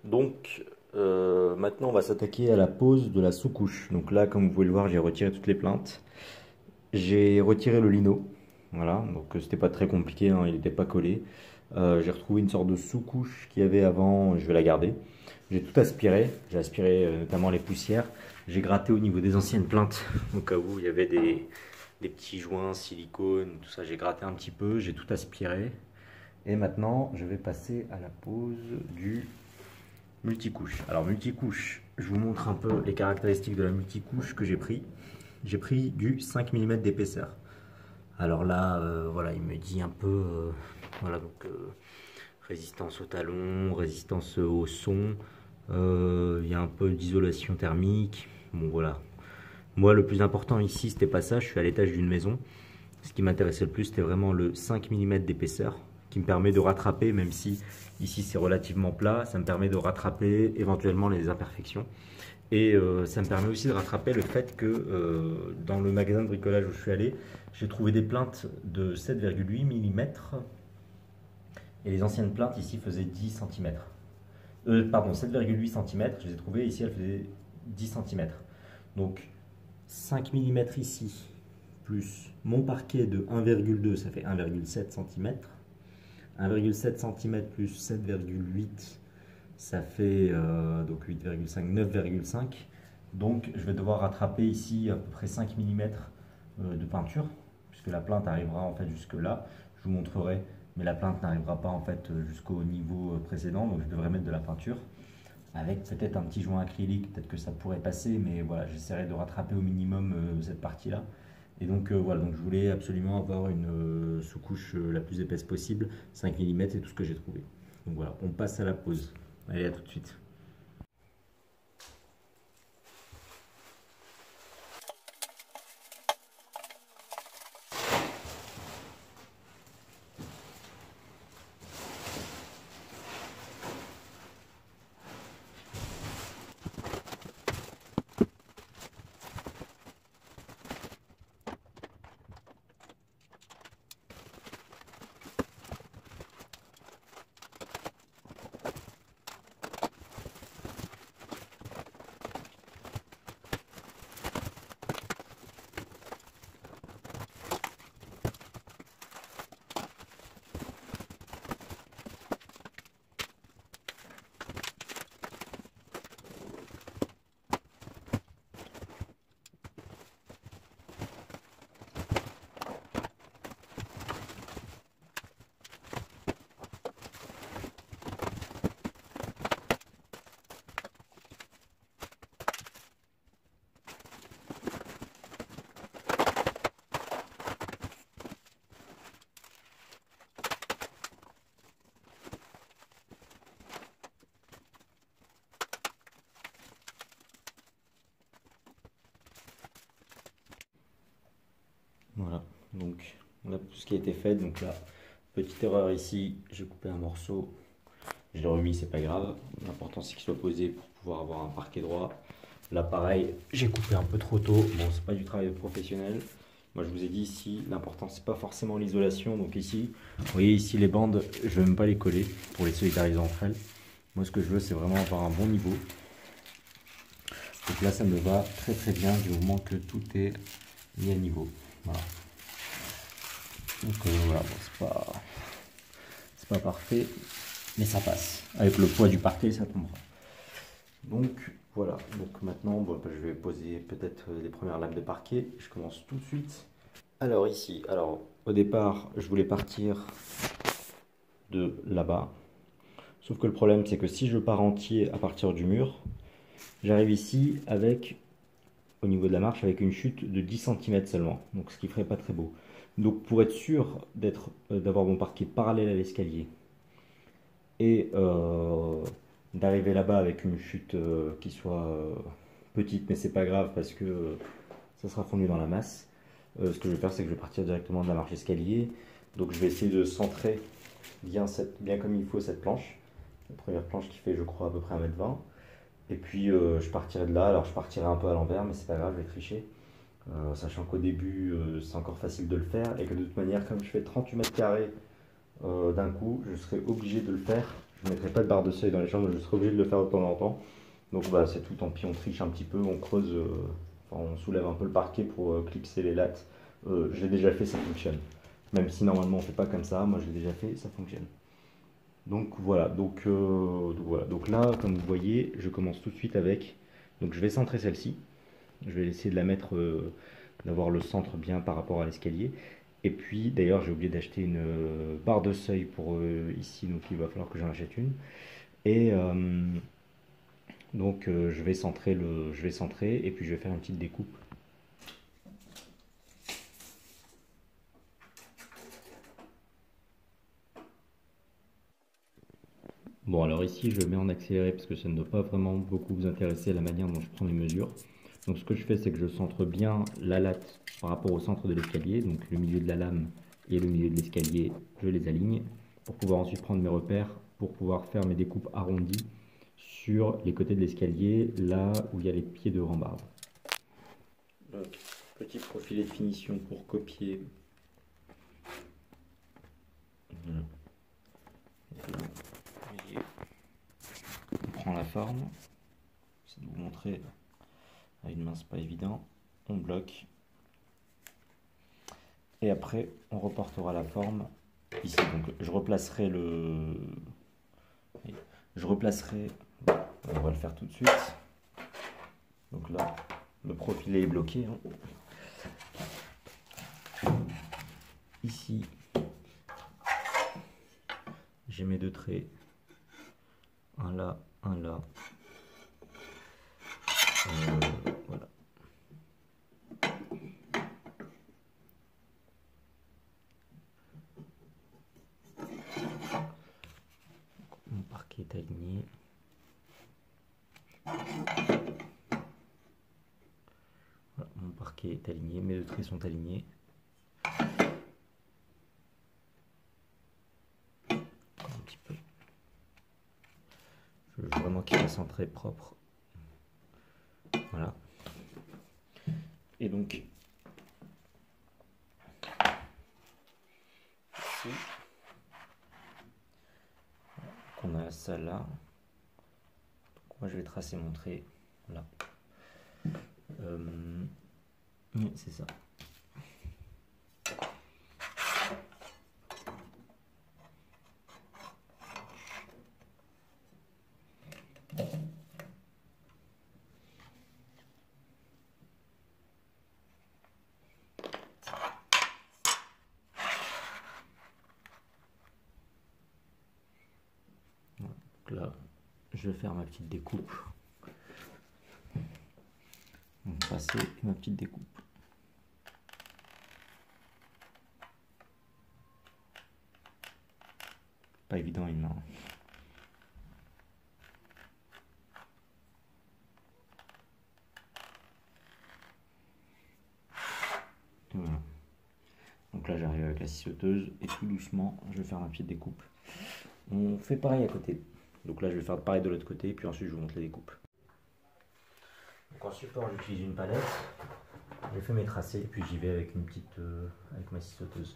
Donc maintenant on va s'attaquer à la pose de la sous-couche. Donc là comme vous pouvez le voir j'ai retiré toutes les plaintes. J'ai retiré le lino. Voilà, donc c'était pas très compliqué, hein, il n'était pas collé. J'ai retrouvé une sorte de sous-couche qu'il y avait avant, je vais la garder. J'ai tout aspiré, j'ai aspiré notamment les poussières. J'ai gratté au niveau des anciennes plaintes, au cas où il y avait des petits joints, silicone, tout ça. J'ai gratté un petit peu, j'ai tout aspiré. Et maintenant, je vais passer à la pose du multicouche. Alors multicouche, je vous montre un peu les caractéristiques de la multicouche que j'ai pris. J'ai pris du 5 mm d'épaisseur. Alors là, voilà, il me dit un peu, voilà, donc résistance au talon, résistance au son, il y a un peu d'isolation thermique. Bon voilà. Moi, le plus important ici, c'était pas ça. Je suis à l'étage d'une maison. Ce qui m'intéressait le plus, c'était vraiment le 5 mm d'épaisseur qui me permet de rattraper, même si ici c'est relativement plat, ça me permet de rattraper éventuellement les imperfections. Et ça me permet aussi de rattraper le fait que dans le magasin de bricolage où je suis allé, j'ai trouvé des plaintes de 7,8 mm et les anciennes plaintes ici faisaient 10 cm. Pardon, 7,8 cm, je les ai trouvées, ici elles faisaient 10 cm. Donc 5 mm ici, plus mon parquet de 1,2, ça fait 1,7 cm. 1,7 cm plus 7,8, ça fait donc 8,5, 9,5. Donc je vais devoir rattraper ici à peu près 5 mm de peinture, puisque la plainte arrivera en fait jusque là. Je vous montrerai, mais la plainte n'arrivera pas en fait jusqu'au niveau précédent, donc je devrais mettre de la peinture. Avec peut-être un petit joint acrylique, peut-être que ça pourrait passer, mais voilà, j'essaierai de rattraper au minimum cette partie-là. Et donc voilà, donc je voulais absolument avoir une sous-couche la plus épaisse possible, 5 mm, c'est tout ce que j'ai trouvé. Donc voilà, on passe à la pose. Allez, à tout de suite. Voilà, donc on a tout ce qui a été fait. Donc là, petite erreur ici, j'ai coupé un morceau, je l'ai remis, c'est pas grave. L'important c'est qu'il soit posé pour pouvoir avoir un parquet droit. Là pareil, j'ai coupé un peu trop tôt, bon c'est pas du travail professionnel. Moi je vous ai dit ici, l'important c'est pas forcément l'isolation. Donc ici, vous voyez ici les bandes, je vais même pas les coller pour les solidariser entre elles. Moi ce que je veux c'est vraiment avoir un bon niveau. Donc là ça me va très très bien du moment que tout est mis à niveau. Voilà. Donc voilà, bon, c'est pas parfait, mais ça passe. Avec le poids du parquet, ça tombera. Donc voilà, donc maintenant bon, bah, je vais poser peut-être les premières lames de parquet. Je commence tout de suite. Alors ici, alors au départ, je voulais partir de là-bas. Sauf que le problème, c'est que si je pars entier à partir du mur, j'arrive ici avec, au niveau de la marche, avec une chute de 10 cm seulement. Donc ce qui ferait pas très beau. Donc pour être sûr d'avoir mon parquet parallèle à l'escalier et d'arriver là-bas avec une chute qui soit petite, mais c'est pas grave parce que ça sera fondu dans la masse. Ce que je vais faire, c'est que je vais partir directement de la marche escalier. Donc je vais essayer de centrer bien comme il faut cette planche. La première planche qui fait, je crois, à peu près 1,20 m. Et puis je partirai de là. Alors je partirai un peu à l'envers, mais c'est pas grave, je vais tricher. Sachant qu'au début c'est encore facile de le faire et que de toute manière, comme je fais 38 mètres carrés d'un coup, je serai obligé de le faire Je ne mettrai pas de barre de seuil dans les chambres, je serai obligé de le faire de temps en temps. Donc bah, c'est tout, tant pis, on triche un petit peu, on creuse, enfin, on soulève un peu le parquet pour clipser les lattes. Je l'ai déjà fait, ça fonctionne. Même si normalement on fait pas comme ça, moi je l'ai déjà fait, ça fonctionne. Donc voilà, voilà. Donc là, comme vous voyez, je commence tout de suite avec. Donc je vais centrer celle-ci. Je vais essayer de la mettre, d'avoir le centre bien par rapport à l'escalier. Et puis d'ailleurs, j'ai oublié d'acheter une barre de seuil pour ici, donc il va falloir que j'en achète une. Et je vais centrer et puis je vais faire une petite découpe. Bon, alors ici, je mets en accéléré parce que ça ne doit pas vraiment beaucoup vous intéresser la manière dont je prends les mesures. Donc ce que je fais, c'est que je centre bien la latte par rapport au centre de l'escalier, donc le milieu de la lame et le milieu de l'escalier, je les aligne pour pouvoir ensuite prendre mes repères, pour pouvoir faire mes découpes arrondies sur les côtés de l'escalier, là où il y a les pieds de rambarde. Donc, petit profilé de finition pour copier. Voilà. On prend la forme, c'est de vous montrer à une main, c'est pas évident. On bloque. Et après, on reportera la forme ici. Donc, je replacerai le. Je replacerai. On va le faire tout de suite. Donc là, le profilé est bloqué. Ici, j'ai mes deux traits. Un là, un là. Voilà. Mon parquet est aligné. Voilà, mon parquet est aligné, mes deux traits sont alignés. Un petit peu. Je veux vraiment qu'il soit centré propre. Voilà. Et donc, ici, on a ça là. Donc moi, je vais tracer mon trait là. C'est ça. Donc là, je vais faire ma petite découpe. On va passer ma petite découpe. Pas évident une main. Voilà. Donc là j'arrive avec la scie sauteuse et tout doucement je vais faire ma petite découpe. On fait pareil à côté. Donc là je vais faire pareil de l'autre côté et puis ensuite je vous montre les découpes. Donc en support j'utilise une palette. Je fais mes tracés et puis j'y vais avec une petite avec ma scie sauteuse.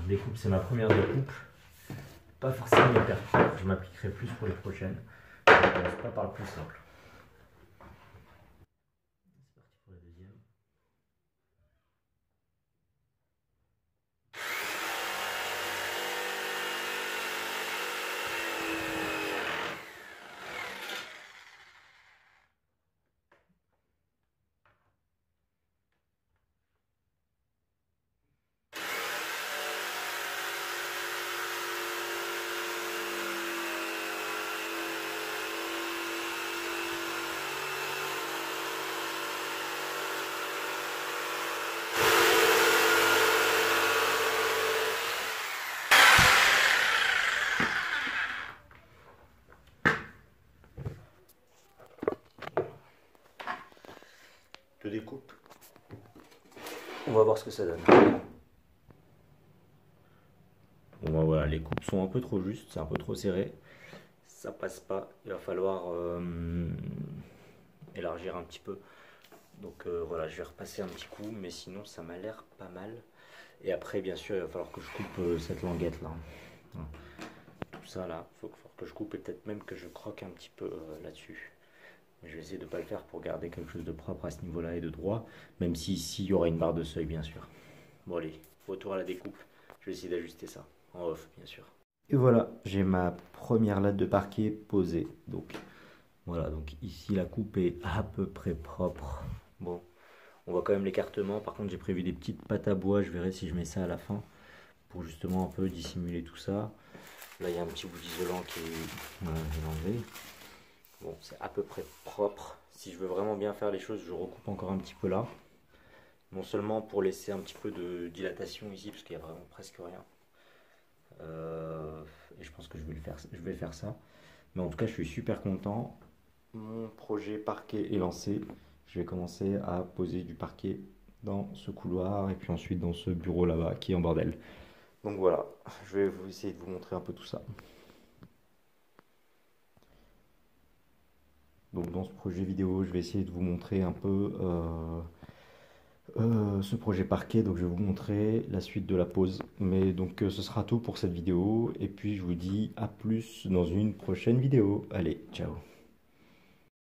Découpe, c'est ma première découpe. Pas forcément hyper clair, je m'appliquerai plus pour les prochaines. Je commence pas par le plus simple. C'est parti pour la deuxième. On va voir ce que ça donne. Bon bah voilà, les coupes sont un peu trop justes, c'est un peu trop serré. Ça passe pas, il va falloir élargir un petit peu. Donc voilà, je vais repasser un petit coup, mais sinon ça m'a l'air pas mal. Et après, bien sûr, il va falloir que je coupe cette languette là. Voilà. Tout ça là, il faut que je coupe et peut-être même que je croque un petit peu là-dessus. Je vais essayer de ne pas le faire pour garder quelque chose de propre à ce niveau-là et de droit, même si ici il y aura une barre de seuil, bien sûr. Bon allez, retour à la découpe. Je vais essayer d'ajuster ça, en off, bien sûr. Et voilà, j'ai ma première latte de parquet posée. Donc voilà, donc ici la coupe est à peu près propre. Bon, on voit quand même l'écartement. Par contre, j'ai prévu des petites pattes à bois. Je verrai si je mets ça à la fin pour justement un peu dissimuler tout ça. Là, il y a un petit bout d'isolant qui est... Voilà, je vais l'enlever. Bon, c'est à peu près propre. Si je veux vraiment bien faire les choses, je recoupe encore un petit peu là. Non seulement pour laisser un petit peu de dilatation ici, parce qu'il n'y a vraiment presque rien. Et je pense que je vais faire ça. Mais en tout cas, je suis super content. Mon projet parquet est lancé. Je vais commencer à poser du parquet dans ce couloir et puis ensuite dans ce bureau là-bas qui est en bordel. Donc voilà, je vais essayer de vous montrer un peu tout ça. Donc dans ce projet vidéo, je vais essayer de vous montrer un peu ce projet parquet. Donc je vais vous montrer la suite de la pose. Mais donc ce sera tout pour cette vidéo. Et puis je vous dis à plus dans une prochaine vidéo. Allez, ciao.